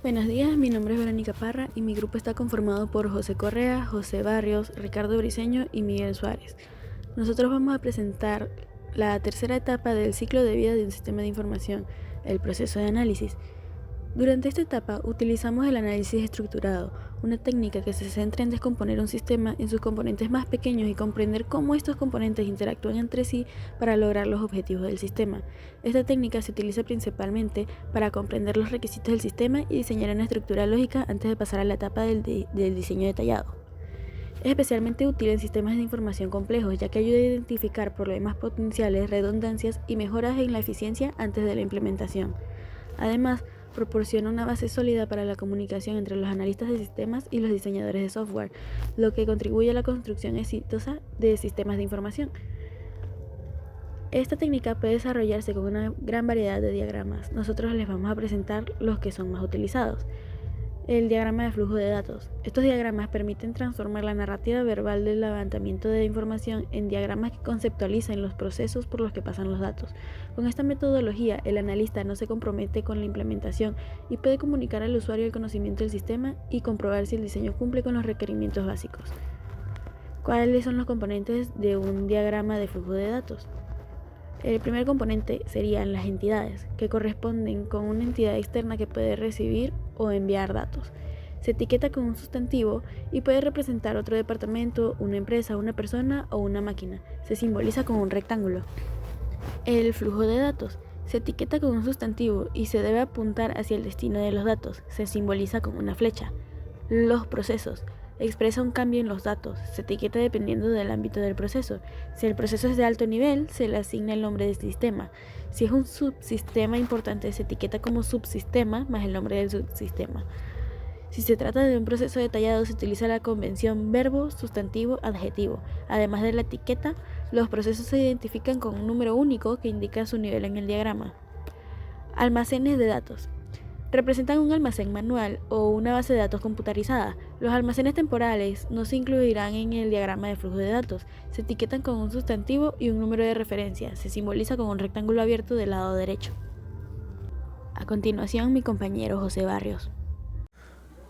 Buenos días, mi nombre es Verónica Parra y mi grupo está conformado por José Correa, José Barrios, Ricardo Briceño y Miguel Suárez. Nosotros vamos a presentar la tercera etapa del ciclo de vida de un sistema de información, el proceso de análisis. Durante esta etapa utilizamos el análisis estructurado, una técnica que se centra en descomponer un sistema en sus componentes más pequeños y comprender cómo estos componentes interactúan entre sí para lograr los objetivos del sistema. Esta técnica se utiliza principalmente para comprender los requisitos del sistema y diseñar una estructura lógica antes de pasar a la etapa del diseño detallado. Es especialmente útil en sistemas de información complejos, ya que ayuda a identificar problemas potenciales, redundancias y mejoras en la eficiencia antes de la implementación. Además, proporciona una base sólida para la comunicación entre los analistas de sistemas y los diseñadores de software, lo que contribuye a la construcción exitosa de sistemas de información. Esta técnica puede desarrollarse con una gran variedad de diagramas. Nosotros les vamos a presentar los que son más utilizados. El diagrama de flujo de datos. Estos diagramas permiten transformar la narrativa verbal del levantamiento de información en diagramas que conceptualizan los procesos por los que pasan los datos. Con esta metodología, el analista no se compromete con la implementación y puede comunicar al usuario el conocimiento del sistema y comprobar si el diseño cumple con los requerimientos básicos. ¿Cuáles son los componentes de un diagrama de flujo de datos? El primer componente serían las entidades, que corresponden con una entidad externa que puede recibir o enviar datos. Se etiqueta con un sustantivo y puede representar otro departamento, una empresa, una persona o una máquina. Se simboliza con un rectángulo. El flujo de datos. Se etiqueta con un sustantivo y se debe apuntar hacia el destino de los datos. Se simboliza con una flecha. Los procesos. Expresa un cambio en los datos, se etiqueta dependiendo del ámbito del proceso. Si el proceso es de alto nivel, se le asigna el nombre del sistema. Si es un subsistema importante, se etiqueta como subsistema más el nombre del subsistema. Si se trata de un proceso detallado, se utiliza la convención verbo, sustantivo, adjetivo. Además de la etiqueta, los procesos se identifican con un número único que indica su nivel en el diagrama. Almacenes de datos. Representan un almacén manual o una base de datos computarizada. Los almacenes temporales no se incluirán en el diagrama de flujo de datos. Se etiquetan con un sustantivo y un número de referencia. Se simboliza con un rectángulo abierto del lado derecho. A continuación, mi compañero José Barrios.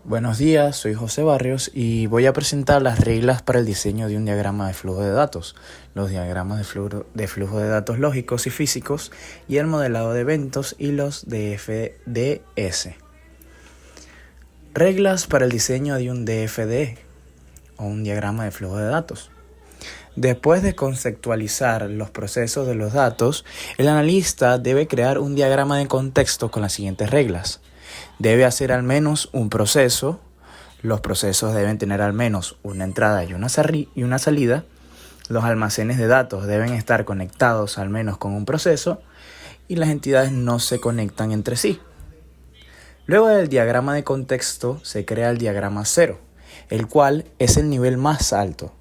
Buenos días, soy José Barrios y voy a presentar las reglas para el diseño de un diagrama de flujo de datos, los diagramas de flujo de datos lógicos y físicos y el modelado de eventos y los DFDS. Reglas para el diseño de un DFD o un diagrama de flujo de datos. Después de conceptualizar los procesos de los datos, el analista debe crear un diagrama de contexto con las siguientes reglas. Debe hacer al menos un proceso, los procesos deben tener al menos una entrada y una salida, los almacenes de datos deben estar conectados al menos con un proceso y las entidades no se conectan entre sí. Luego del diagrama de contexto se crea el diagrama 0, el cual es el nivel más alto.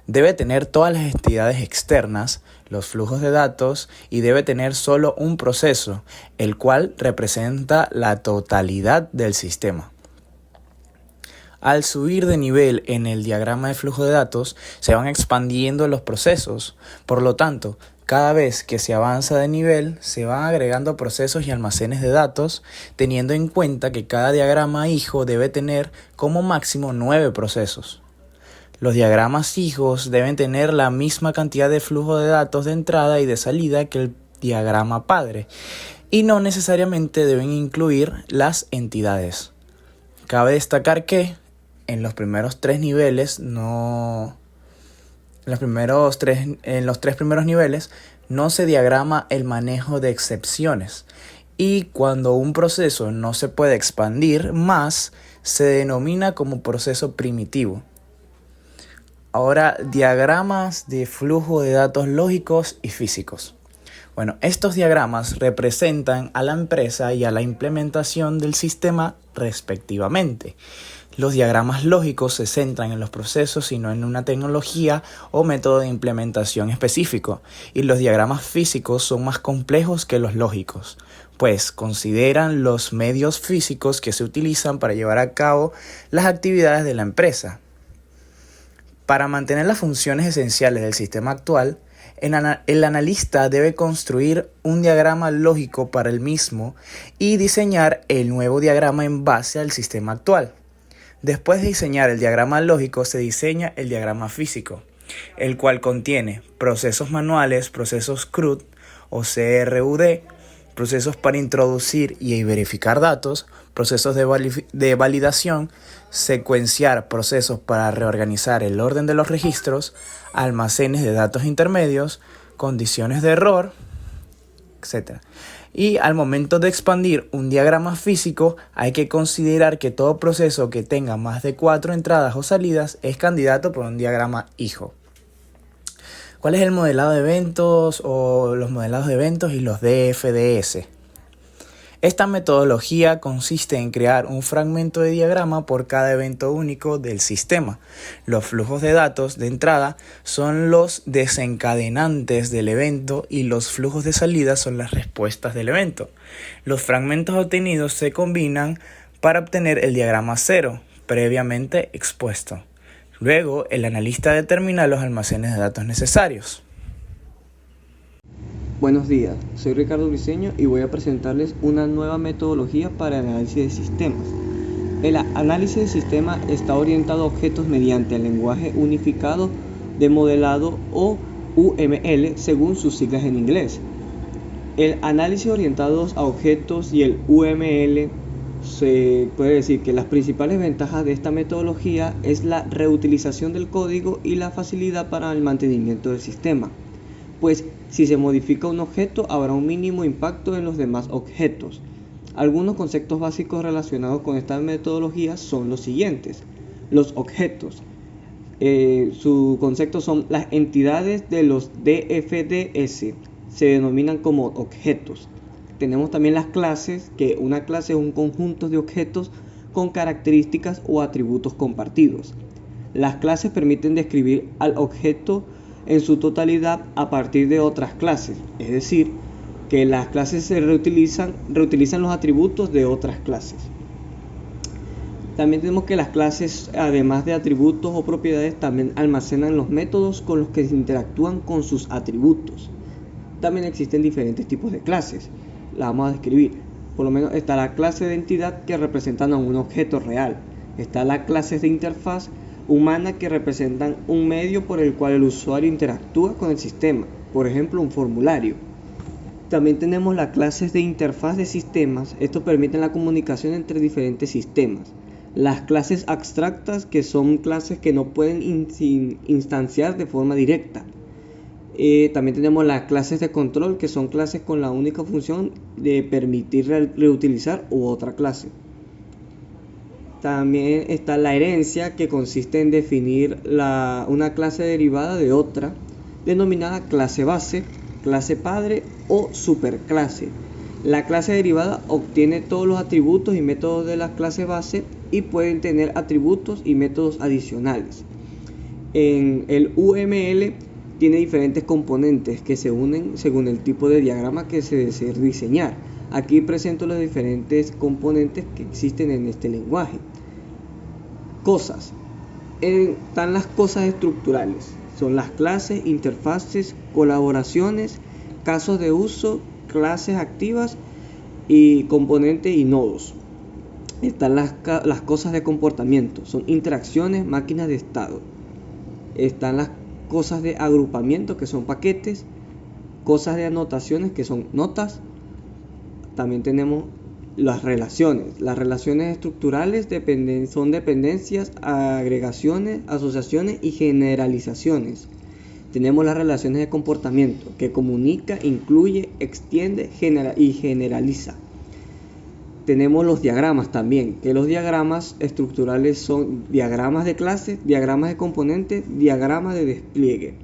Debe tener todas las entidades externas, los flujos de datos y debe tener solo un proceso, el cual representa la totalidad del sistema. Al subir de nivel en el diagrama de flujo de datos, se van expandiendo los procesos. Por lo tanto, cada vez que se avanza de nivel, se van agregando procesos y almacenes de datos, teniendo en cuenta que cada diagrama hijo debe tener como máximo 9 procesos. Los diagramas hijos deben tener la misma cantidad de flujo de datos de entrada y de salida que el diagrama padre, y no necesariamente deben incluir las entidades. Cabe destacar que en los primeros tres niveles en los tres primeros niveles no se diagrama el manejo de excepciones, y cuando un proceso no se puede expandir más, se denomina como proceso primitivo. Ahora, diagramas de flujo de datos lógicos y físicos. Bueno, estos diagramas representan a la empresa y a la implementación del sistema respectivamente. Los diagramas lógicos se centran en los procesos y no en una tecnología o método de implementación específico, y los diagramas físicos son más complejos que los lógicos, pues consideran los medios físicos que se utilizan para llevar a cabo las actividades de la empresa. Para mantener las funciones esenciales del sistema actual, El analista debe construir un diagrama lógico para el mismo y diseñar el nuevo diagrama en base al sistema actual. Después de diseñar el diagrama lógico, se diseña el diagrama físico, el cual contiene procesos manuales, procesos CRUD o CRUD, procesos para introducir y verificar datos, procesos de validación, secuenciar procesos para reorganizar el orden de los registros, almacenes de datos intermedios, condiciones de error, etc. Y al momento de expandir un diagrama físico, hay que considerar que todo proceso que tenga más de 4 entradas o salidas es candidato por un diagrama hijo. ¿Cuál es el modelado de eventos o los modelados de eventos y los DFDS? Esta metodología consiste en crear un fragmento de diagrama por cada evento único del sistema. Los flujos de datos de entrada son los desencadenantes del evento y los flujos de salida son las respuestas del evento. Los fragmentos obtenidos se combinan para obtener el diagrama cero, previamente expuesto. Luego, el analista determina los almacenes de datos necesarios. Buenos días, soy Ricardo Briceño y voy a presentarles una nueva metodología para el análisis de sistemas. El análisis de sistemas está orientado a objetos mediante el lenguaje unificado de modelado o UML según sus siglas en inglés. El análisis orientado a objetos y el UML se puede decir que las principales ventajas de esta metodología es la reutilización del código y la facilidad para el mantenimiento del sistema. Pues si se modifica un objeto habrá un mínimo impacto en los demás objetos. Algunos conceptos básicos relacionados con esta metodología son los siguientes. Los objetos. Sus conceptos son las entidades de los DFDS. Se denominan como objetos. Tenemos también las clases, que una clase es un conjunto de objetos con características o atributos compartidos. Las clases permiten describir al objeto en su totalidad a partir de otras clases, es decir, que las clases se reutilizan los atributos de otras clases. También tenemos que las clases, además de atributos o propiedades, también almacenan los métodos con los que se interactúan con sus atributos. También existen diferentes tipos de clases, las vamos a describir. Por lo menos está la clase de entidad que representan a un objeto real, está la clase de interfaz humana que representan un medio por el cual el usuario interactúa con el sistema, por ejemplo un formulario. También tenemos las clases de interfaz de sistemas, esto permite la comunicación entre diferentes sistemas. Las clases abstractas, que son clases que no pueden instanciar de forma directa. También tenemos las clases de control, que son clases con la única función de permitir reutilizar u otra clase. También está la herencia, que consiste en definir una clase derivada de otra, denominada clase base, clase padre o superclase. La clase derivada obtiene todos los atributos y métodos de la clase base y pueden tener atributos y métodos adicionales. En el UML tiene diferentes componentes que se unen según el tipo de diagrama que se desee diseñar. Aquí presento los diferentes componentes que existen en este lenguaje. Cosas. Están las cosas estructurales. Son las clases, interfaces, colaboraciones, casos de uso, clases activas y componentes y nodos. Están las cosas de comportamiento. Son interacciones, máquinas de estado. Están las cosas de agrupamiento, que son paquetes. Cosas de anotaciones, que son notas. También tenemos las relaciones. Las relaciones estructurales son dependencias, agregaciones, asociaciones y generalizaciones. Tenemos las relaciones de comportamiento, que comunica, incluye, extiende y generaliza. Tenemos los diagramas también, que los diagramas estructurales son diagramas de clases, diagramas de componentes, diagramas de despliegue.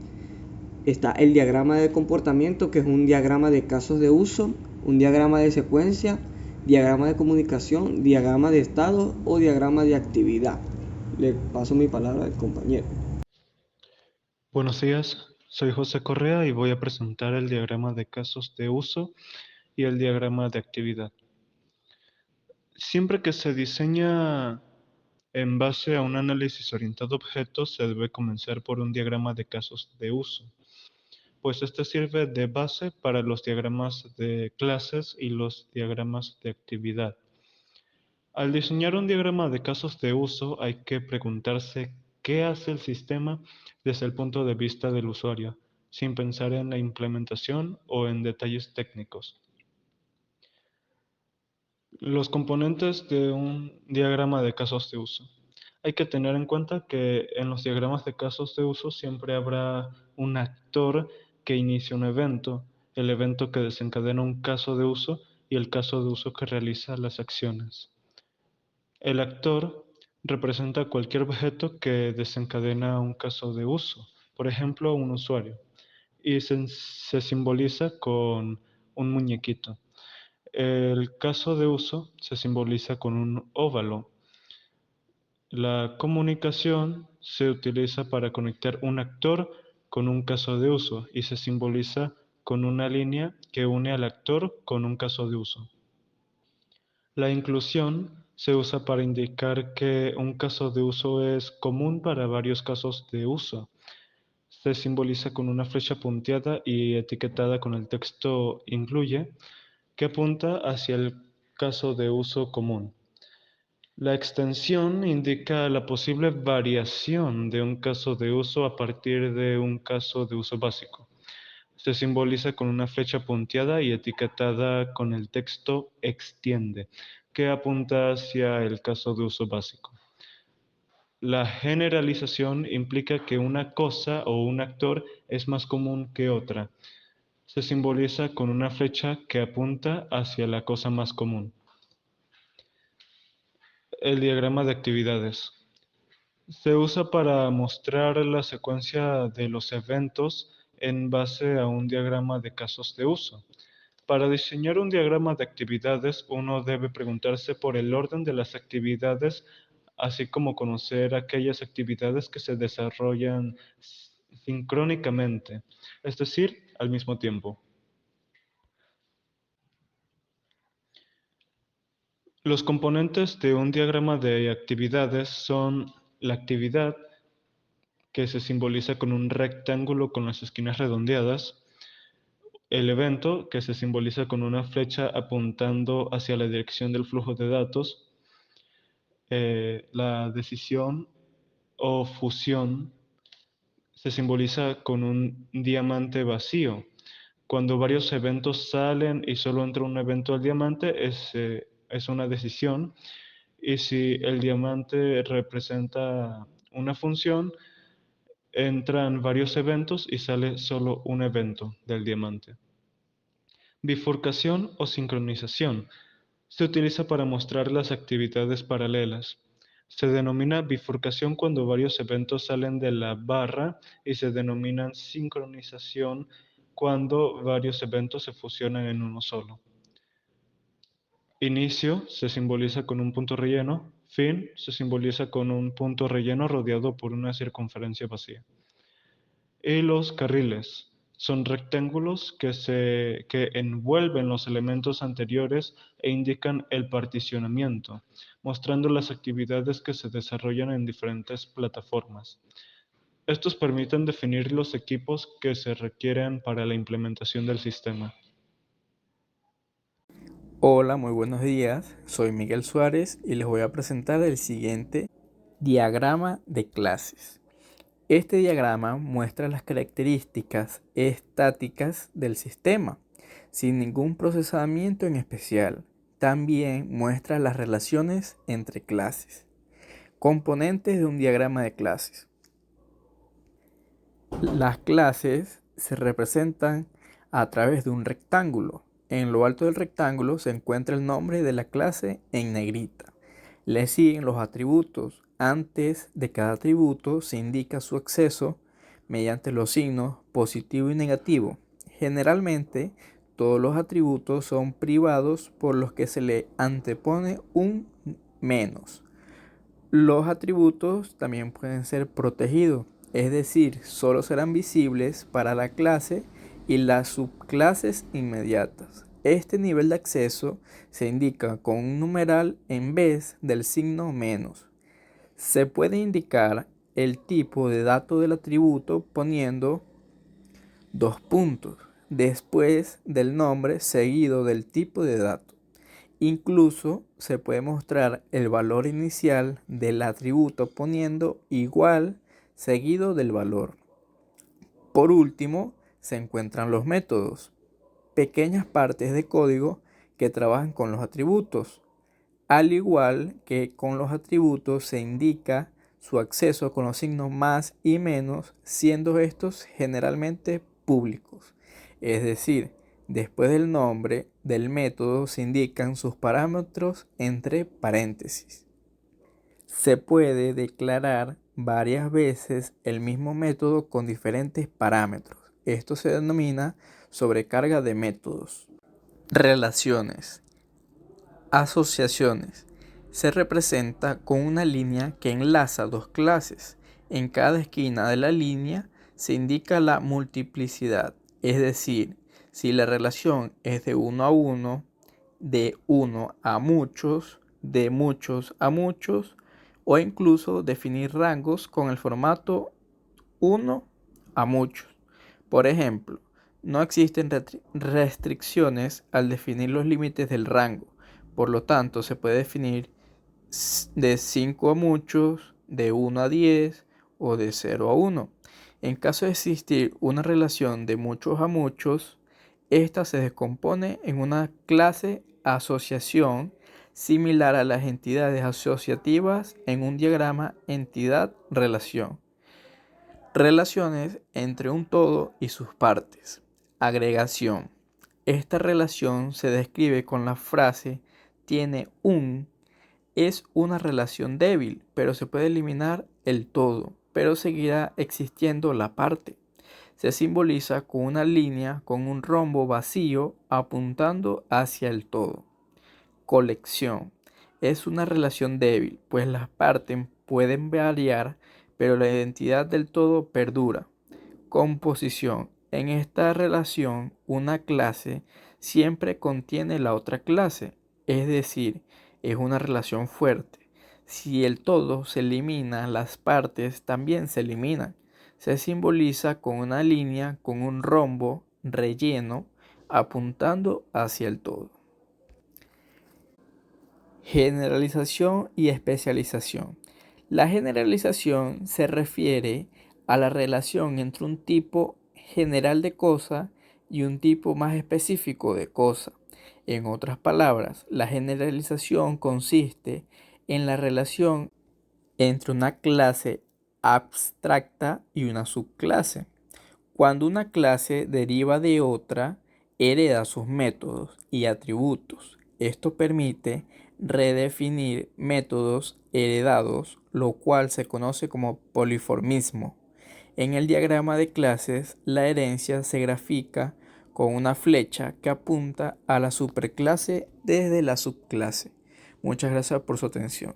Está el diagrama de comportamiento, que es un diagrama de casos de uso, un diagrama de secuencia, diagrama de comunicación, diagrama de estado o diagrama de actividad. Le paso mi palabra al compañero. Buenos días, soy José Correa y voy a presentar el diagrama de casos de uso y el diagrama de actividad. Siempre que se diseña en base a un análisis orientado a objetos, se debe comenzar por un diagrama de casos de uso. pues este sirve de base para los diagramas de clases y los diagramas de actividad. Al diseñar un diagrama de casos de uso, hay que preguntarse qué hace el sistema desde el punto de vista del usuario, sin pensar en la implementación o en detalles técnicos. Los componentes de un diagrama de casos de uso. Hay que tener en cuenta que en los diagramas de casos de uso siempre habrá un actor que inicia un evento, el evento que desencadena un caso de uso y el caso de uso que realiza las acciones. El actor representa cualquier objeto que desencadena un caso de uso, por ejemplo, un usuario, y se simboliza con un muñequito. El caso de uso se simboliza con un óvalo. La comunicación se utiliza para conectar un actor con un caso de uso y se simboliza con una línea que une al actor con un caso de uso. La inclusión se usa para indicar que un caso de uso es común para varios casos de uso. Se simboliza con una flecha punteada y etiquetada con el texto incluye, que apunta hacia el caso de uso común. La extensión indica la posible variación de un caso de uso a partir de un caso de uso básico. Se simboliza con una flecha punteada y etiquetada con el texto extiende, que apunta hacia el caso de uso básico. La generalización implica que una cosa o un actor es más común que otra. Se simboliza con una flecha que apunta hacia la cosa más común. El diagrama de actividades. Se usa para mostrar la secuencia de los eventos en base a un diagrama de casos de uso. Para diseñar un diagrama de actividades, uno debe preguntarse por el orden de las actividades, así como conocer aquellas actividades que se desarrollan sincrónicamente, es decir, al mismo tiempo. Los componentes de un diagrama de actividades son la actividad, que se simboliza con un rectángulo con las esquinas redondeadas, el evento, que se simboliza con una flecha apuntando hacia la dirección del flujo de datos, la decisión o fusión se simboliza con un diamante vacío. Cuando varios eventos salen y solo entra un evento al diamante, es una decisión. Y si el diamante representa una función, entran varios eventos y sale solo un evento del diamante. Bifurcación o sincronización. Se utiliza para mostrar las actividades paralelas. Se denomina bifurcación cuando varios eventos salen de la barra y se denomina sincronización cuando varios eventos se fusionan en uno solo. Inicio se simboliza con un punto relleno, fin se simboliza con un punto relleno rodeado por una circunferencia vacía. Y los carriles son rectángulos que envuelven los elementos anteriores e indican el particionamiento, mostrando las actividades que se desarrollan en diferentes plataformas. Estos permiten definir los equipos que se requieren para la implementación del sistema. Hola, muy buenos días. Soy Miguel Suárez y les voy a presentar el siguiente diagrama de clases. Este diagrama muestra las características estáticas del sistema, sin ningún procesamiento en especial. También muestra las relaciones entre clases. Componentes de un diagrama de clases. Las clases se representan a través de un rectángulo. En lo alto del rectángulo se encuentra el nombre de la clase en negrita. Le siguen los atributos. Antes de cada atributo se indica su acceso mediante los signos positivo y negativo. Generalmente, todos los atributos son privados por los que se le antepone un menos. Los atributos también pueden ser protegidos, es decir, solo serán visibles para la clase y las subclases inmediatas. Este nivel de acceso se indica con un numeral en vez del signo menos. Se puede indicar el tipo de dato del atributo poniendo Dos puntos, después del nombre seguido del tipo de dato. Incluso se puede mostrar el valor inicial del atributo poniendo igual seguido del valor. Por último, se encuentran los métodos, pequeñas partes de código que trabajan con los atributos. Al igual que con los atributos se indica su acceso con los signos más y menos, siendo estos generalmente públicos. Es decir, después del nombre del método se indican sus parámetros entre paréntesis. Se puede declarar varias veces el mismo método con diferentes parámetros. Esto se denomina sobrecarga de métodos. Relaciones. Asociaciones. Se representa con una línea que enlaza dos clases. En cada esquina de la línea se indica la multiplicidad, es decir, si la relación es de 1 a 1, de 1 a muchos, de muchos a muchos, o incluso definir rangos con el formato 1 a muchos. Por ejemplo, no existen restricciones al definir los límites del rango. Por lo tanto, se puede definir de 5 a muchos, de 1 a 10 o de 0 a 1. En caso de existir una relación de muchos a muchos, esta se descompone en una clase asociación similar a las entidades asociativas en un diagrama entidad-relación. Relaciones entre un todo y sus partes. Agregación. Esta relación se describe con la frase tiene un. Es una relación débil, pero se puede eliminar el todo, pero seguirá existiendo la parte. Se simboliza con una línea con un rombo vacío apuntando hacia el todo. Colección. Es una relación débil, pues las partes pueden variar, pero la identidad del todo perdura. Composición. En esta relación, una clase siempre contiene la otra clase, es decir, es una relación fuerte. Si el todo se elimina, las partes también se eliminan. Se simboliza con una línea con un rombo relleno apuntando hacia el todo. Generalización y especialización. La generalización se refiere a la relación entre un tipo general de cosa y un tipo más específico de cosa. En otras palabras, la generalización consiste en la relación entre una clase abstracta y una subclase. Cuando una clase deriva de otra, hereda sus métodos y atributos. Esto permite redefinir métodos heredados, lo cual se conoce como poliformismo. En el diagrama de clases, la herencia se grafica con una flecha que apunta a la superclase desde la subclase. Muchas gracias por su atención.